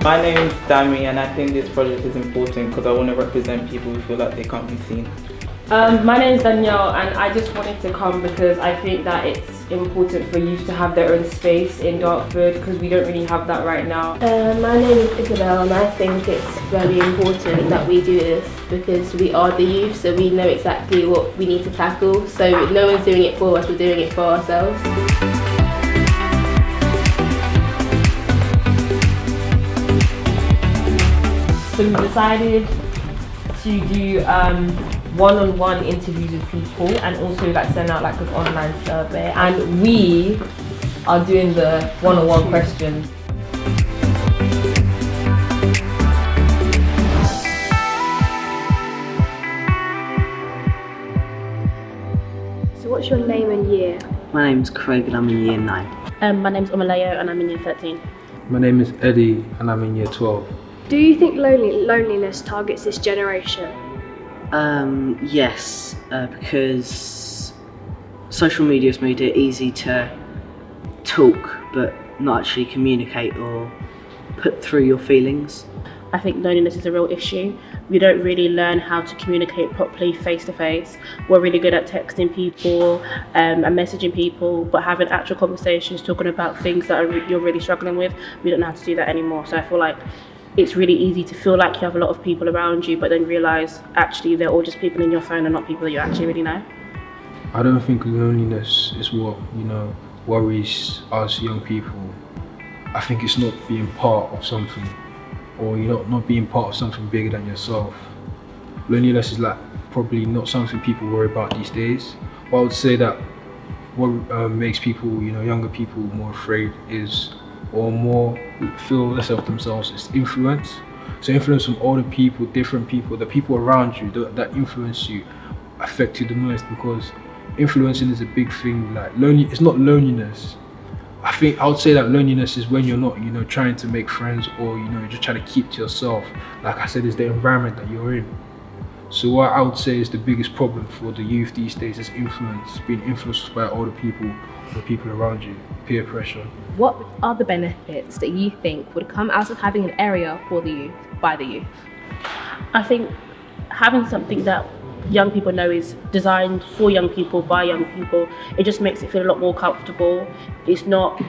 My name is Dami, and I think this project is important because I want to represent people who feel like they can't be seen. My name is Danielle, and I just wanted to come because I think that it's important for youth to have their own space in Dartford because we don't really have that right now. My name is Isabel, and I think it's really important that we do this because we are the youth, so we know exactly what we need to tackle. So no one's doing it for us, we're doing it for ourselves. So we decided to do one-on-one interviews with people and also send out an online survey, and we are doing the one-on-one questions. So what's your name and year? My name's Craig and I'm in year 9. My name's Omaleo and I'm in year 13. My name is Eddie and I'm in year 12. Do you think loneliness targets this generation? Yes, because social media has made it easy to talk but not actually communicate or put through your feelings. I think loneliness is a real issue. We don't really learn how to communicate properly face to face. We're really good at texting people and messaging people, but having actual conversations, talking about things that you're really struggling with, we don't know how to do that anymore. So I feel like it's really easy to feel like you have a lot of people around you, but then realise actually they're all just people in your phone and not people that you actually really know. I don't think loneliness is what, worries us young people. I think it's not being part of something, or not being part of something bigger than yourself. Loneliness is probably not something people worry about these days. But I would say that what makes people, younger people more afraid is, or more feel less of themselves, is influence. So influence from other people, different people, the people around you that influence you affect you the most, because influencing is a big thing. It's not loneliness. I would say that loneliness is when you're not, trying to make friends, or you're just trying to keep to yourself. Like I said, it's the environment that you're in. So what I would say is the biggest problem for the youth these days is influence, being influenced by other people, the people around you, peer pressure. What are the benefits that you think would come out of having an area for the youth, by the youth? I think having something that young people know is designed for young people, by young people, it just makes it feel a lot more comfortable. It's not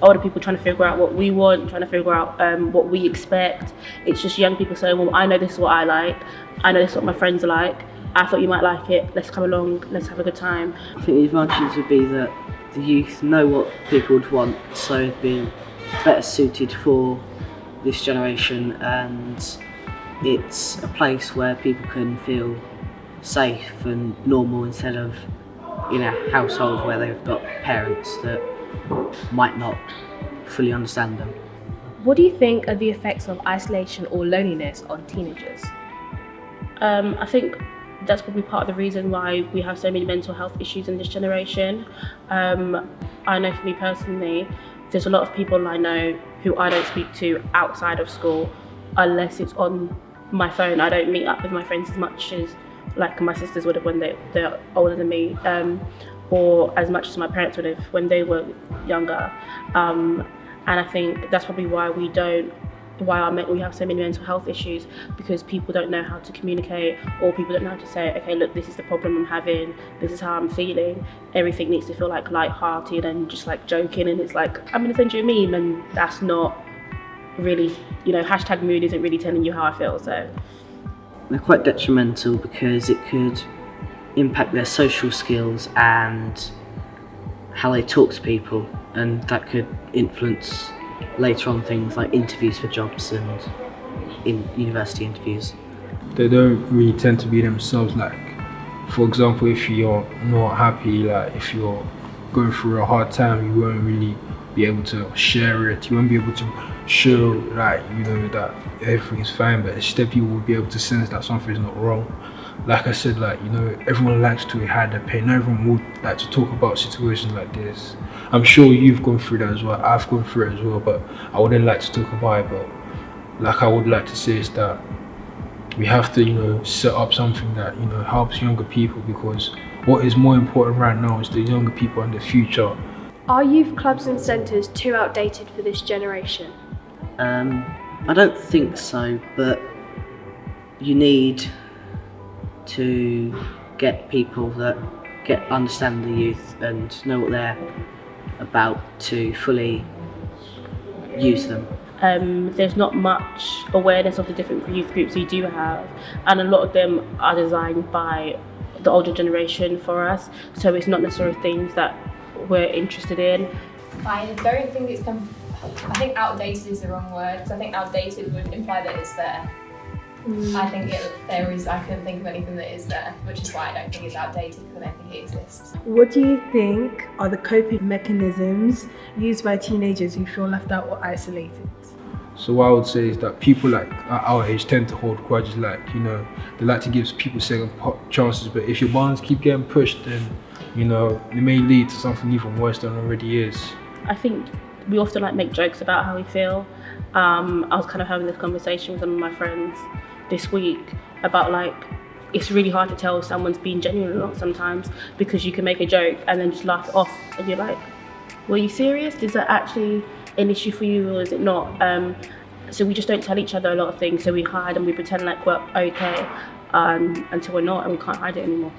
older people trying to figure out what we want, trying to figure out what we expect. It's just young people saying, well, I know this is what I like, I know this is what my friends are like, I thought you might like it, let's come along, let's have a good time. I think the advantages would be that the youth know what people would want, so it'd be better suited for this generation, and it's a place where people can feel safe and normal instead of in a household where they've got parents that might not fully understand them. What do you think are the effects of isolation or loneliness on teenagers? I think that's probably part of the reason why we have so many mental health issues in this generation. I know for me personally, there's a lot of people I know who I don't speak to outside of school unless it's on my phone. I don't meet up with my friends as much as my sisters would have when they're older than me, or as much as my parents would have when they were younger. And I think that's probably why we have so many mental health issues, because people don't know how to communicate, or people don't know how to say, okay, look, this is the problem I'm having, this is how I'm feeling. Everything needs to feel light-hearted and just joking, and it's I'm gonna send you a meme, and that's not really, hashtag mood isn't really telling you how I feel. So they're quite detrimental because it could impact their social skills and how they talk to people, and that could influence later on things like interviews for jobs and in university interviews. They don't really tend to be themselves. For example, if you're not happy, if you're going through a hard time, you won't really be able to share it. You won't be able to show that everything is fine, but instead people will be able to sense that something is not wrong. Like I said, everyone likes to hide their pain. Not everyone would like to talk about situations like this. I'm sure you've gone through that as well. I've gone through it as well, but I wouldn't like to talk about it. But I would like to say is that we have to, set up something that, helps younger people, because what is more important right now is the younger people and the future. Are youth clubs and centres too outdated for this generation? I don't think so, but you need to get people that understand the youth and know what they're about to fully use them. There's not much awareness of the different youth groups we do have, and a lot of them are designed by the older generation for us, so it's not necessarily things that we're interested in. I don't think it's I think outdated is the wrong word, because I think outdated would imply that it's there. I think I couldn't think of anything that is there, which is why I don't think it's outdated, because I don't think it exists. What do you think are the coping mechanisms used by teenagers who feel left out or isolated? So what I would say is that people like at our age tend to hold grudges, like, you know, they like to give people second chances, but if your bonds keep getting pushed, then, you know, it may lead to something even worse than it already is. I think we often make jokes about how we feel. I was kind of having this conversation with some of my friends this week about it's really hard to tell if someone's being genuine or not sometimes, because you can make a joke and then just laugh it off and you're like, were you serious? Is that actually an issue for you or is it not? So we just don't tell each other a lot of things, so we hide and we pretend like we're okay until we're not, and we can't hide it anymore.